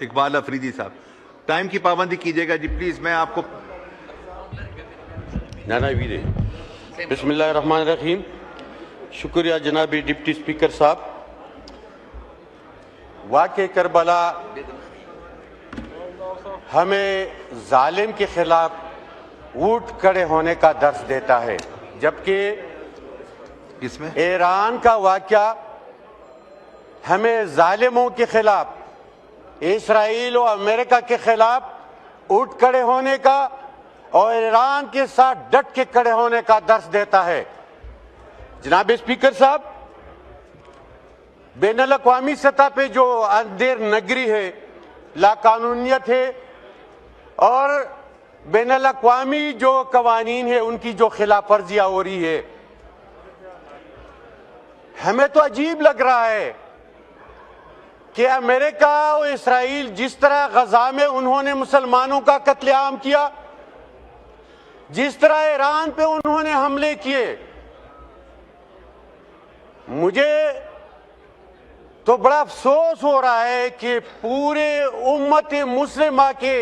इकबाल अफरीदी साहब, टाइम की पाबंदी कीजिएगा जी प्लीज। मैं आपको नाना वीरे बिस्मिल्लाहिर्रहमानिर्रहीम। शुक्रिया जनाबी डिप्टी स्पीकर साहब। वाक़े करबला हमें जालिम के खिलाफ उठ खड़े होने का दर्स देता है, जबकि इसमें ईरान का वाक़या हमें जालिमों के खिलाफ, इसराइल और अमेरिका के खिलाफ उठ खड़े होने का और ईरान के साथ डट के खड़े होने का दर्स देता है। जनाब स्पीकर साहब, बैनुल-अक़वामी सतह पे जो अंधेर नगरी है, लाकानूनियत है और बैनुल-अक़वामी जो कवानीन है उनकी जो खिलाफ वर्जियां हो रही है, हमें तो अजीब लग रहा है कि अमेरिका और इसराइल जिस तरह गजा में उन्होंने मुसलमानों का कत्लेआम किया, जिस तरह ईरान पे उन्होंने हमले किए, मुझे तो बड़ा अफसोस हो रहा है कि पूरे उम्मत मुस्लिमा के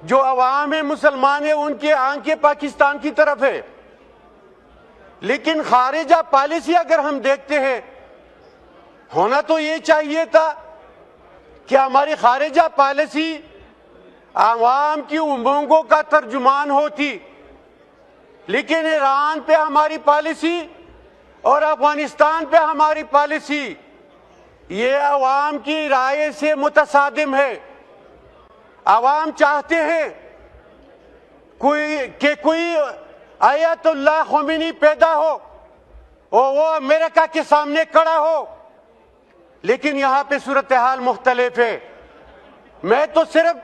जो अवाम है, मुसलमान है, उनकी आंखें पाकिस्तान की तरफ है। लेकिन खारिजा पॉलिसी अगर हम देखते हैं, होना तो ये चाहिए था कि हमारी खारिजा पॉलिसी आवाम की उमंगों का तर्जुमान होती, लेकिन ईरान पे हमारी पॉलिसी और अफगानिस्तान पे हमारी पॉलिसी ये अवाम की राय से मुतसादिम है। अवाम चाहते हैं कोई आयतुल्लाह ख़ुमैनी पैदा हो और वो अमेरिका के सामने खड़ा हो, लेकिन यहां पे सूरत हाल मुख्तलिफ है। मैं तो सिर्फ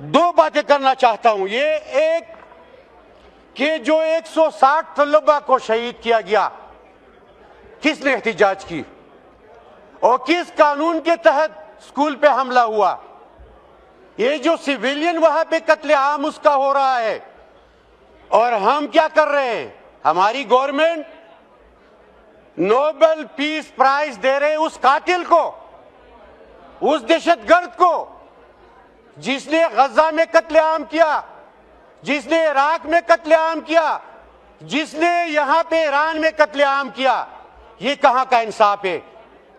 दो बातें करना चाहता हूं। ये एक कि जो 160 तलबा को शहीद किया गया, किसने एहतिजाज की और किस कानून के तहत स्कूल पे हमला हुआ? ये जो सिविलियन वहां पे कत्लेआम उसका हो रहा है, और हम क्या कर रहे हैं? हमारी गवर्नमेंट नोबेल पीस प्राइज दे रहे उस कातिल को, उस दहशतगर्द को जिसने गजा में कत्लेआम किया, जिसने इराक में कत्लेआम किया, जिसने यहां पे ईरान में कत्लेआम किया। ये कहां का इंसाफ है?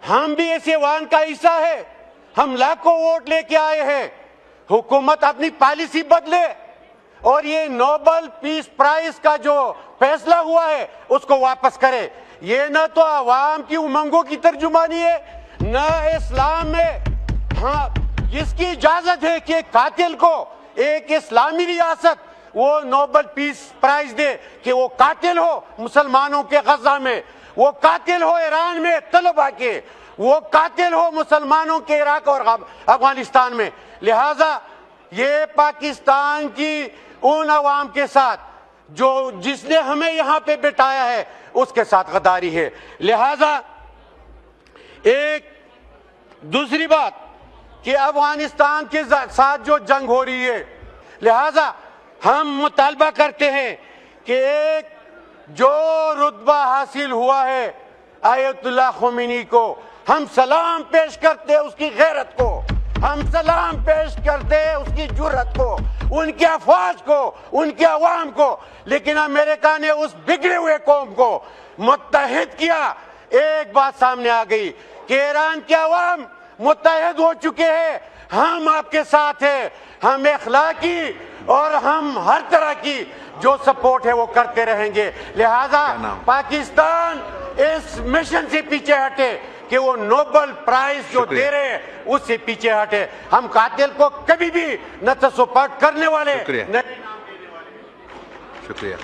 हम भी ऐसे वान का हिस्सा है। हम लाखों वोट लेके आए हैं। हुकूमत अपनी पॉलिसी बदले और ये नोबेल पीस प्राइज का जो फैसला हुआ है उसको वापस करे। ये ना तो आवाम की उमंगों की तर्जुमानी है, न इस्लाम में हाँ जिसकी इजाजत है कि कातिल को एक इस्लामी रियासत वो नोबेल पीस प्राइज दे कि वो कातिल हो मुसलमानों के गजा में, वो कातिल हो ईरान में तलबा के, वो कातिल हो मुसलमानों के इराक और अफगानिस्तान में। लिहाजा ये पाकिस्तान की उन अवाम के साथ जो जिसने हमें यहां पे बिठाया है उसके साथ गद्दारी है। लिहाजा एक दूसरी बात कि अफगानिस्तान के साथ जो जंग हो रही है, लिहाजा हम मुतालबा करते हैं कि एक जो रुतबा हासिल हुआ है आयतुल्लाह ख़ुमैनी को, हम सलाम पेश करते हैं उसकी गैरत को, हम सलाम पेश करते हैं उसकी जुर्रत को, उनकी अफवाज को, उनके अवाम को। लेकिन अमेरिका ने उस बिगड़े हुए कौम को मुत्तहिद किया। एक बात सामने आ गई कि ईरान के अवाम मुत्तहिद हो चुके हैं। हम आपके साथ हैं, हम इखलाकी और हम हर तरह की जो सपोर्ट है वो करते रहेंगे। लिहाजा पाकिस्तान इस मिशन से पीछे हटे कि वो नोबेल प्राइज जो दे रहे हैं उससे पीछे हटे। हम कातिल को कभी भी न तो सपोर्ट करने वाले, न शुक्रिया।